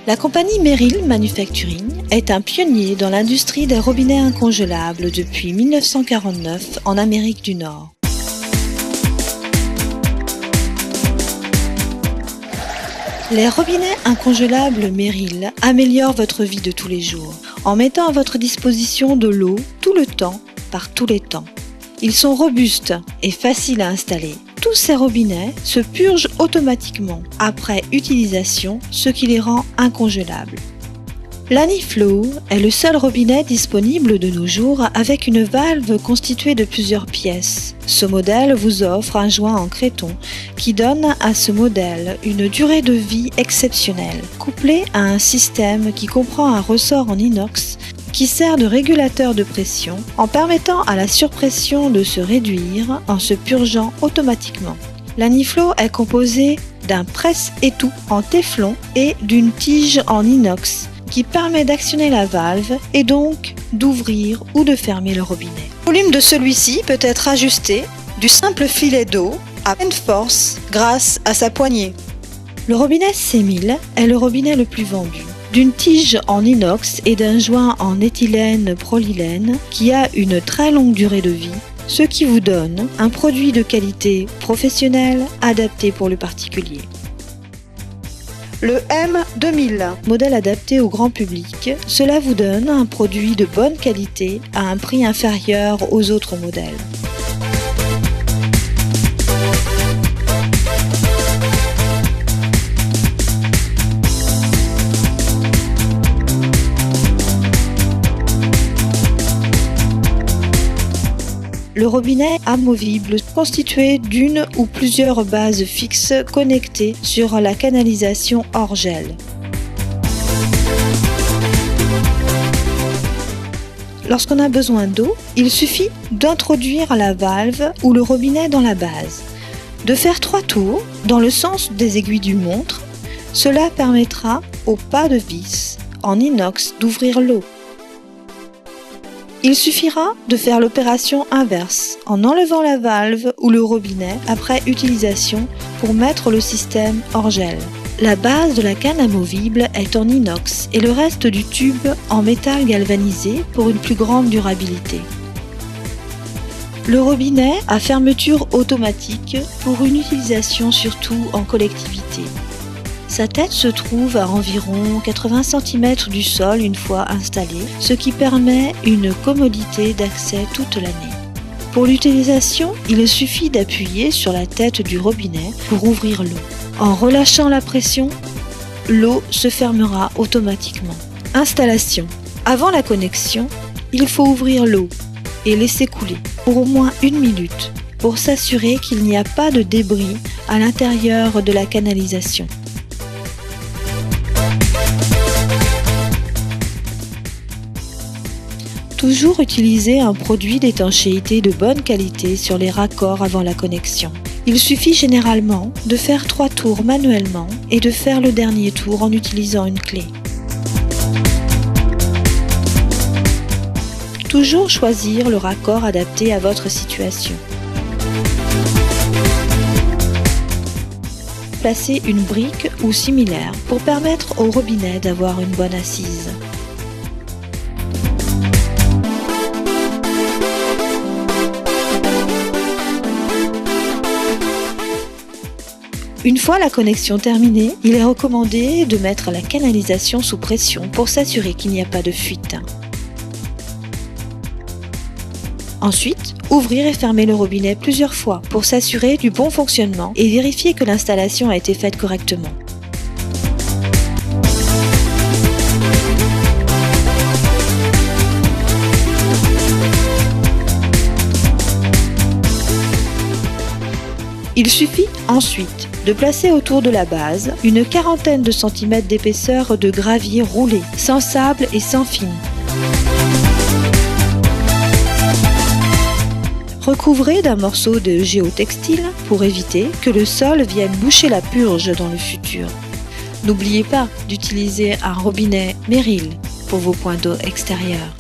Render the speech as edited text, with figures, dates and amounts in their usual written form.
La compagnie Merrill Manufacturing est un pionnier dans l'industrie des robinets incongelables depuis 1949 en Amérique du Nord. Les robinets incongelables Merrill améliorent votre vie de tous les jours en mettant à votre disposition de l'eau tout le temps, par tous les temps. Ils sont robustes et faciles à installer. Tous ces robinets se purgent automatiquement après utilisation, ce qui les rend incongelables. L'Aniflow est le seul robinet disponible de nos jours avec une valve constituée de plusieurs pièces. Ce modèle vous offre un joint en créton qui donne à ce modèle une durée de vie exceptionnelle, couplé à un système qui comprend un ressort en inox qui sert de régulateur de pression en permettant à la surpression de se réduire en se purgeant automatiquement. L'Aniflow est composé d'un presse-étoupe en téflon et d'une tige en inox qui permet d'actionner la valve et donc d'ouvrir ou de fermer le robinet. Le volume de celui-ci peut être ajusté du simple filet d'eau à pleine force grâce à sa poignée. Le robinet C1000 est le robinet le plus vendu. D'une tige en inox et d'un joint en éthylène prolylène qui a une très longue durée de vie, ce qui vous donne un produit de qualité professionnelle adapté pour le particulier. Le M2000, modèle adapté au grand public, cela vous donne un produit de bonne qualité à un prix inférieur aux autres modèles. Le robinet amovible constitué d'une ou plusieurs bases fixes connectées sur la canalisation hors gel. Lorsqu'on a besoin d'eau, il suffit d'introduire la valve ou le robinet dans la base, de faire 3 tours dans le sens des aiguilles d'une montre. Cela permettra au pas de vis en inox d'ouvrir l'eau. Il suffira de faire l'opération inverse en enlevant la valve ou le robinet après utilisation pour mettre le système hors gel. La base de la canne amovible est en inox et le reste du tube en métal galvanisé pour une plus grande durabilité. Le robinet a fermeture automatique pour une utilisation surtout en collectivité. Sa tête se trouve à environ 80 cm du sol une fois installée, ce qui permet une commodité d'accès toute l'année. Pour l'utilisation, il suffit d'appuyer sur la tête du robinet pour ouvrir l'eau. En relâchant la pression, l'eau se fermera automatiquement. Installation. Avant la connexion, il faut ouvrir l'eau et laisser couler pour au moins 1 minute pour s'assurer qu'il n'y a pas de débris à l'intérieur de la canalisation. Toujours utiliser un produit d'étanchéité de bonne qualité sur les raccords avant la connexion. Il suffit généralement de faire 3 tours manuellement et de faire le dernier tour en utilisant une clé. Toujours choisir le raccord adapté à votre situation. Placez une brique ou similaire pour permettre au robinet d'avoir une bonne assise. Une fois la connexion terminée, il est recommandé de mettre la canalisation sous pression pour s'assurer qu'il n'y a pas de fuite. Ensuite, ouvrir et fermer le robinet plusieurs fois pour s'assurer du bon fonctionnement et vérifier que l'installation a été faite correctement. Il suffit ensuite de placer autour de la base une 40aine de centimètres d'épaisseur de gravier roulé, sans sable et sans fine. Recouvrez d'un morceau de géotextile pour éviter que le sol vienne boucher la purge dans le futur. N'oubliez pas d'utiliser un robinet Merrill pour vos points d'eau extérieurs.